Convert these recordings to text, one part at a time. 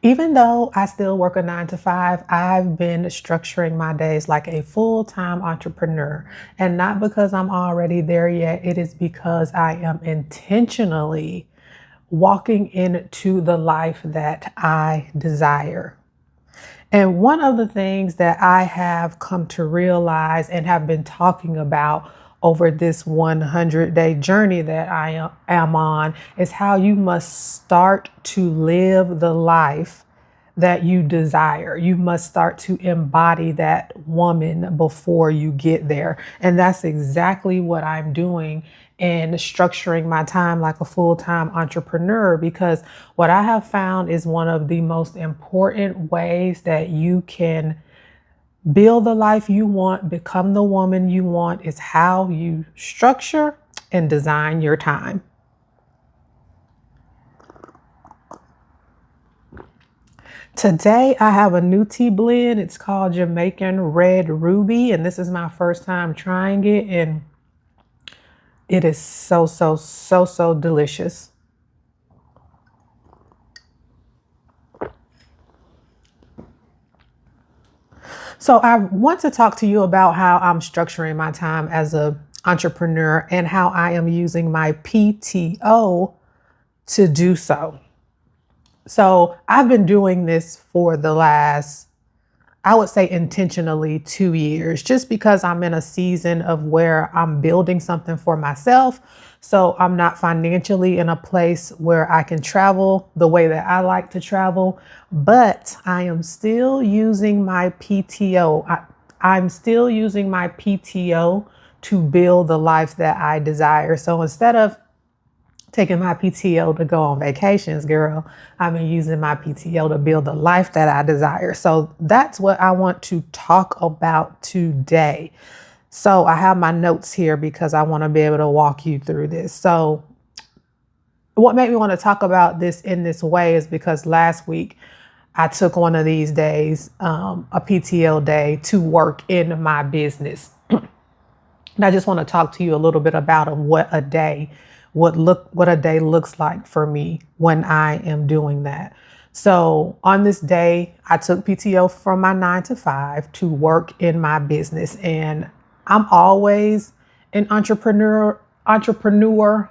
Even though I still work a 9 to 5, I've been structuring my days like a full-time entrepreneur. And not because I'm already there yet, it is because I am intentionally walking into the life that I desire. And one of the things that I have come to realize and have been talking about over this 100-day journey that I am on is how you must start to live the life that you desire. You must start to embody that woman before you get there. And that's exactly what I'm doing in structuring my time like a full-time entrepreneur, because what I have found is one of the most important ways that you can build the life you want, become the woman you want, is how you structure and design your time. Today, I have a new tea blend. It's called Jamaican Red Ruby, and this is my first time trying it, and it is so delicious. So I want to talk to you about how I'm structuring my time as a entrepreneur and how I am using my PTO to do so. So I've been doing this for the last, I would say intentionally, 2 years, just because I'm in a season of where I'm building something for myself. So I'm not financially in a place where I can travel the way that I like to travel, but I am still using my PTO. I'm still using my PTO to build the life that I desire. So instead of taking my PTO to go on vacations, girl, I've been using my PTO to build the life that I desire. So that's what I want to talk about today. So I have my notes here because I want to be able to walk you through this. So what made me want to talk about this in this way is because last week I took one of these days, a PTO day, to work in my business. And I just want to talk to you a little bit about what a day looks like for me when I am doing that. So on this day, I took PTO from my 9 to 5 to work in my business, and I'm always in entrepreneur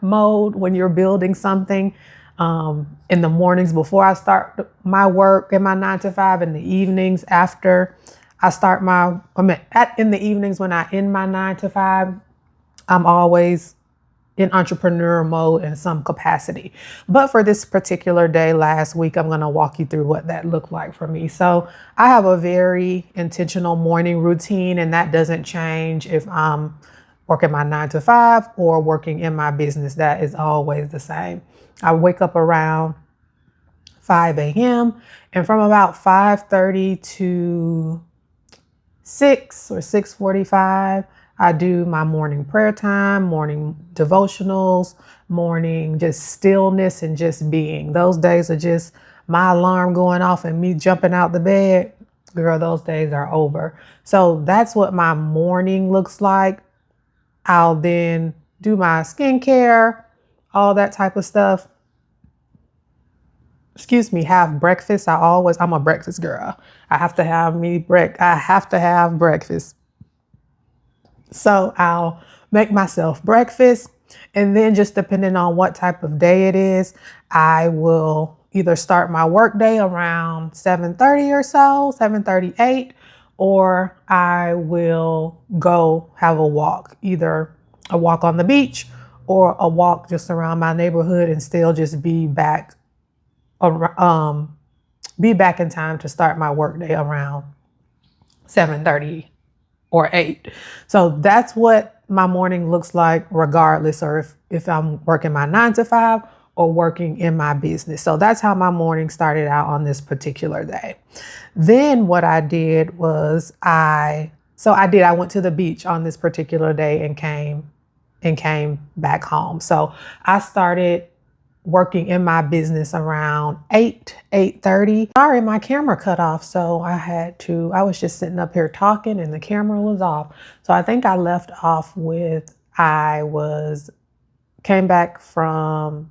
mode when you're building something. In the mornings before I start my work in my 9 to 5, in the evenings after I start in the evenings when I end my 9 to 5, I'm always in entrepreneur mode in some capacity. But for this particular day last week, I'm going to walk you through what that looked like for me. So I have a very intentional morning routine, and that doesn't change if I'm working my 9 to 5 or working in my business. That is always the same. I wake up around 5 a.m. and from about 5:30 to 6 or 6:45, I do my morning prayer time, morning devotionals, morning just stillness and just being. Those days are just my alarm going off and me jumping out the bed. Girl, those days are over. So that's what my morning looks like. I'll then do my skincare, all that type of stuff. Excuse me, have breakfast. I'm a breakfast girl. I have to have breakfast. So I'll make myself breakfast, and then just depending on what type of day it is, I will either start my work day around 7:30 or so, 7:38, or I will go have a walk, either a walk on the beach or a walk just around my neighborhood, and still just be back in time to start my work day around 7:30 or 8. So that's what my morning looks like regardless, or if I'm working my 9 to 5 or working in my business. So that's how my morning started out on this particular day. Then what I did was I went to the beach on this particular day and came back home. So I started working in my business around 8:30. Sorry, my camera cut off. So I was just sitting up here talking and the camera was off. So I think I left off with, came back from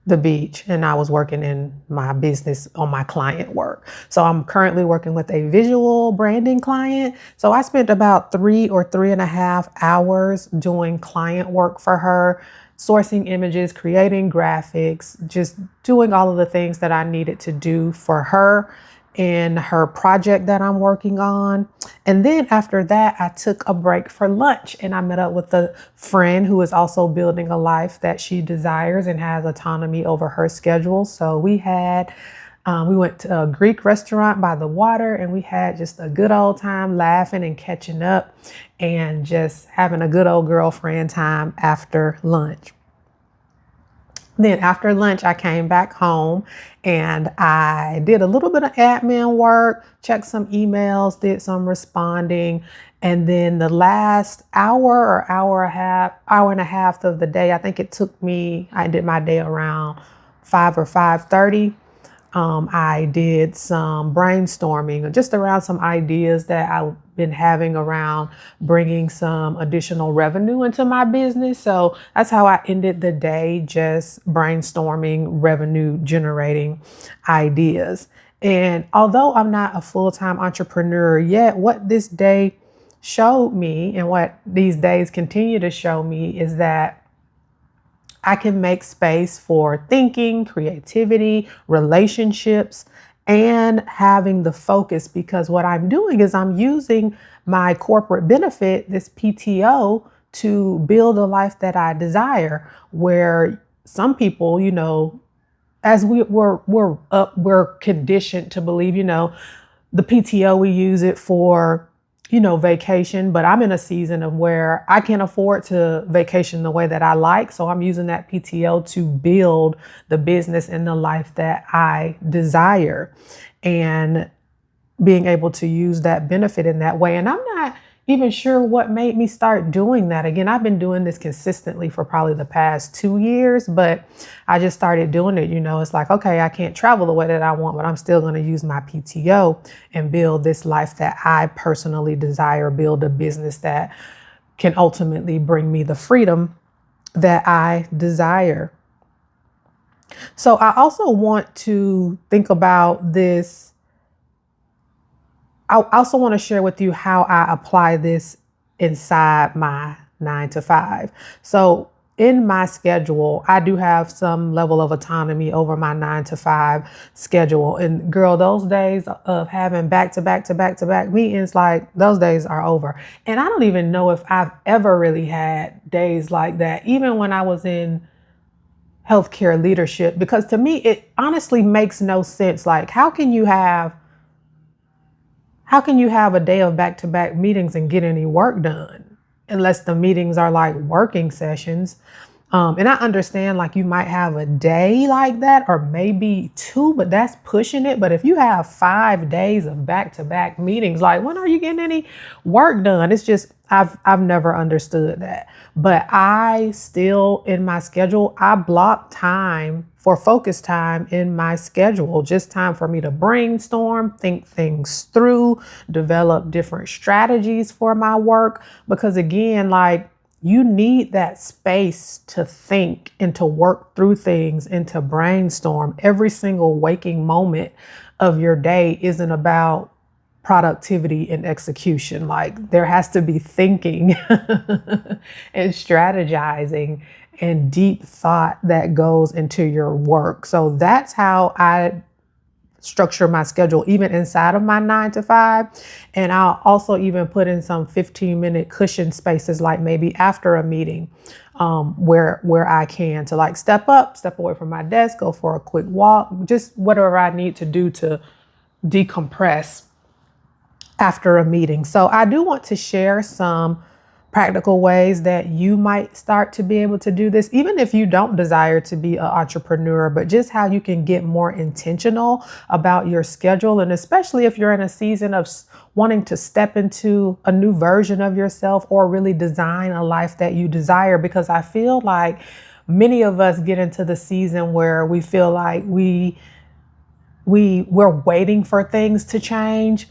the beach, and I was working in my business on my client work. So I'm currently working with a visual branding client. So I spent about 3 or 3.5 hours doing client work for her, sourcing images, creating graphics, just doing all of the things that I needed to do for her in her project that I'm working on. And then after that, I took a break for lunch and I met up with a friend who is also building a life that she desires and has autonomy over her schedule. So we went to a Greek restaurant by the water and we had just a good old time laughing and catching up and just having a good old girlfriend time after lunch. Then after lunch, I came back home and I did a little bit of admin work, checked some emails, did some responding. And then the last hour or hour and a half of the day, I think it took me, I did my day around 5 or 5:30. I did some brainstorming just around some ideas that I've been having around bringing some additional revenue into my business. So that's how I ended the day, just brainstorming revenue generating ideas. And although I'm not a full-time entrepreneur yet, what this day showed me and what these days continue to show me is that I can make space for thinking, creativity, relationships, and having the focus, because what I'm doing is I'm using my corporate benefit, this PTO, to build a life that I desire, where some people, as we're conditioned to believe, the PTO, we use it for vacation, but I'm in a season of where I can't afford to vacation the way that I like. So I'm using that PTO to build the business and the life that I desire and being able to use that benefit in that way. And I'm not even sure what made me start doing that. Again, I've been doing this consistently for probably the past 2 years, but I just started doing it. It's like, okay, I can't travel the way that I want, but I'm still going to use my PTO and build this life that I personally desire, build a business that can ultimately bring me the freedom that I desire. So I also want to think about this. I also want to share with you how I apply this inside my 9 to 5. So in my schedule, I do have some level of autonomy over my 9 to 5 schedule. And girl, those days of having back to back to back to back meetings, like those days are over. And I don't even know if I've ever really had days like that, even when I was in healthcare leadership, because to me, it honestly makes no sense. Like, how can you have a day of back-to-back meetings and get any work done unless the meetings are like working sessions? And I understand like you might have a day like that or maybe 2, but that's pushing it. But if you have 5 days of back-to-back meetings, like when are you getting any work done? It's just, I've never understood that. But I still, in my schedule, I block time for focus time in my schedule, just time for me to brainstorm, think things through, develop different strategies for my work. Because again, like, you need that space to think and to work through things and to brainstorm. Every single waking moment of your day isn't about productivity and execution. Like, there has to be thinking and strategizing and deep thought that goes into your work. So that's how I structure my schedule, even inside of my 9 to 5. And I'll also even put in some 15-minute cushion spaces, like maybe after a meeting, where I can, to like step away from my desk, go for a quick walk, just whatever I need to do to decompress after a meeting. So I do want to share some practical ways that you might start to be able to do this, even if you don't desire to be an entrepreneur, but just how you can get more intentional about your schedule. And especially if you're in a season of wanting to step into a new version of yourself or really design a life that you desire, because I feel like many of us get into the season where we feel like we're waiting for things to change.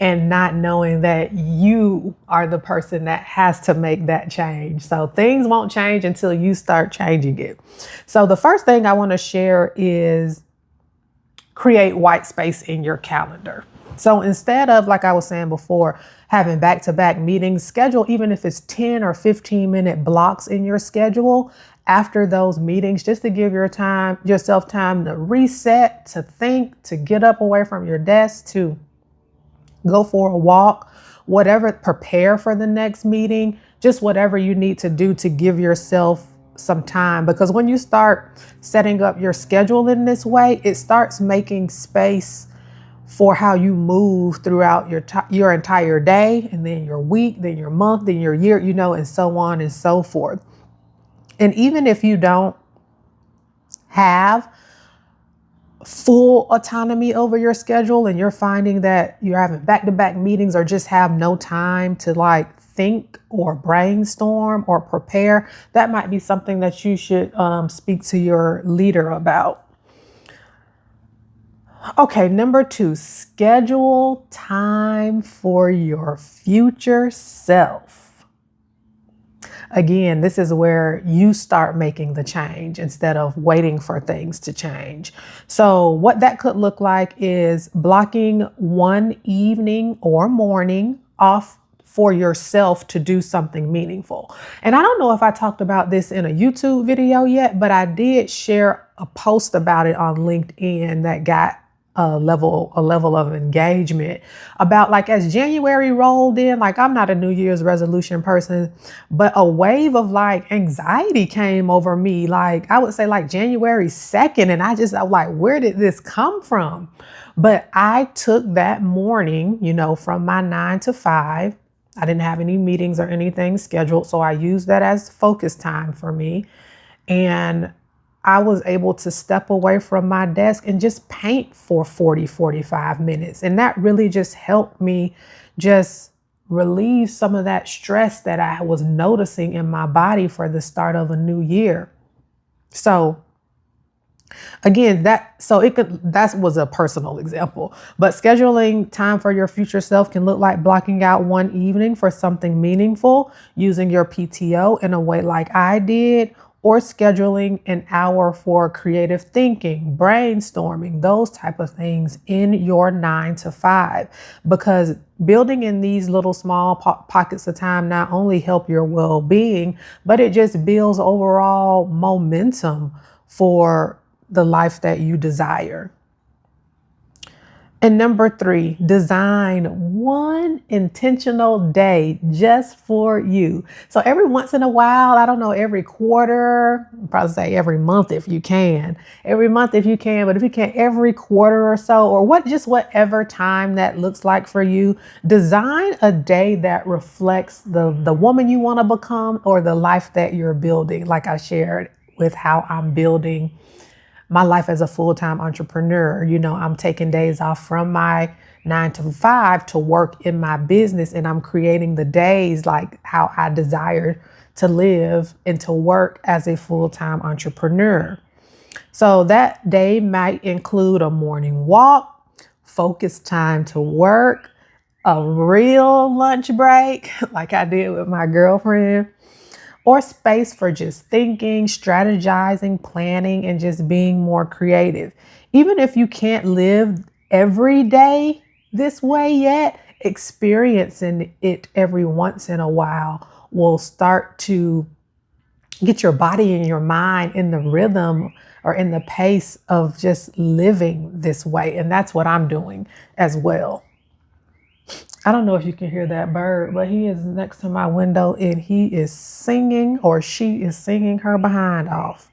and not knowing that you are the person that has to make that change. So things won't change until you start changing it. So the first thing I want to share is create white space in your calendar. So instead of, like I was saying before, having back-to-back meetings, schedule, even if it's 10 or 15-minute blocks in your schedule after those meetings, just to give yourself time to reset, to think, to get up away from your desk, to go for a walk, whatever, prepare for the next meeting, just whatever you need to do to give yourself some time. Because when you start setting up your schedule in this way, it starts making space for how you move throughout your entire day, and then your week, then your month, then your year, and so on and so forth. And even if you don't have full autonomy over your schedule and you're finding that you're having back-to-back meetings or just have no time to think or brainstorm or prepare, that might be something that you should speak to your leader about. Okay, number 2, schedule time for your future self. Again, this is where you start making the change instead of waiting for things to change. So what that could look like is blocking one evening or morning off for yourself to do something meaningful. And I don't know if I talked about this in a YouTube video yet, but I did share a post about it on LinkedIn that got a level of engagement about, as January rolled in, I'm not a New Year's resolution person, but a wave of anxiety came over me. I would say January 2nd. And I was like, where did this come from? But I took that morning, from my 9 to 5. I didn't have any meetings or anything scheduled. So I used that as focus time for me. And I was able to step away from my desk and just paint for 45 minutes. And that really just helped me just relieve some of that stress that I was noticing in my body for the start of a new year. So again, that was a personal example, but scheduling time for your future self can look like blocking out one evening for something meaningful, using your PTO in a way like I did, or scheduling an hour for creative thinking, brainstorming, those type of things in your 9 to 5, because building in these little small pockets of time not only help your well-being, but it just builds overall momentum for the life that you desire. And number 3, design one intentional day just for you. So every once in a while, I don't know, every quarter, I'd probably say every month if you can. Every month if you can, but if you can't, every quarter or so, or whatever time that looks like for you, design a day that reflects the woman you want to become or the life that you're building. Like I shared with how I'm building my life as a full-time entrepreneur. I'm taking days off from my 9 to 5 to work in my business, and I'm creating the days like how I desire to live and to work as a full-time entrepreneur. So that day might include a morning walk, focus time to work, a real lunch break like I did with my girlfriend, or space for just thinking, strategizing, planning, and just being more creative. Even if you can't live every day this way yet, experiencing it every once in a while will start to get your body and your mind in the rhythm or in the pace of just living this way. And that's what I'm doing as well. I don't know if you can hear that bird, but he is next to my window and he is singing, or she is singing her behind off.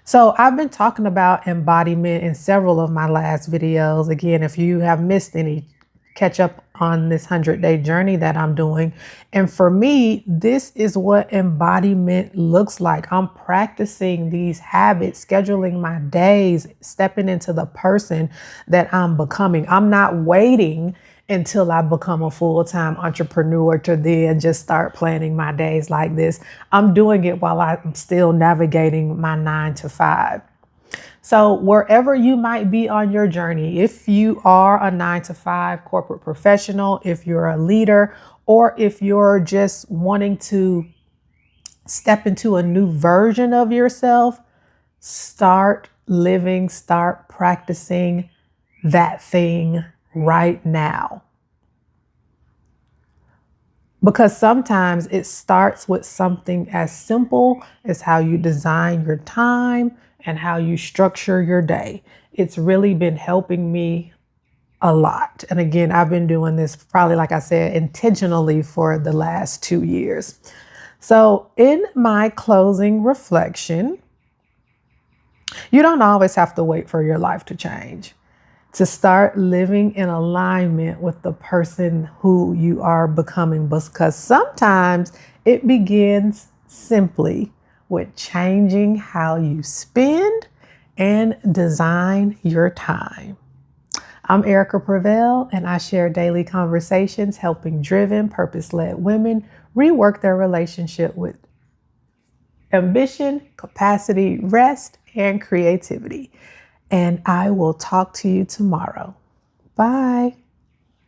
So I've been talking about embodiment in several of my last videos. Again, if you have missed any, catch up on this 100-day journey that I'm doing. And for me, this is what embodiment looks like. I'm practicing these habits, scheduling my days, stepping into the person that I'm becoming. I'm not waiting until I become a full-time entrepreneur to then just start planning my days like this. I'm doing it while I'm still navigating my 9 to 5. So wherever you might be on your journey, if you are a 9 to 5 corporate professional, if you're a leader, or if you're just wanting to step into a new version of yourself, start living, start practicing that thing right now. Because sometimes it starts with something as simple as how you design your time and how you structure your day. It's really been helping me a lot. And again, I've been doing this probably, like I said, intentionally for the last 2 years. So in my closing reflection, you don't always have to wait for your life to change to start living in alignment with the person who you are becoming, because sometimes it begins simply with changing how you spend and design your time. I'm Erica Prevail, and I share daily conversations helping driven, purpose-led women rework their relationship with ambition, capacity, rest, and creativity. And I will talk to you tomorrow. Bye.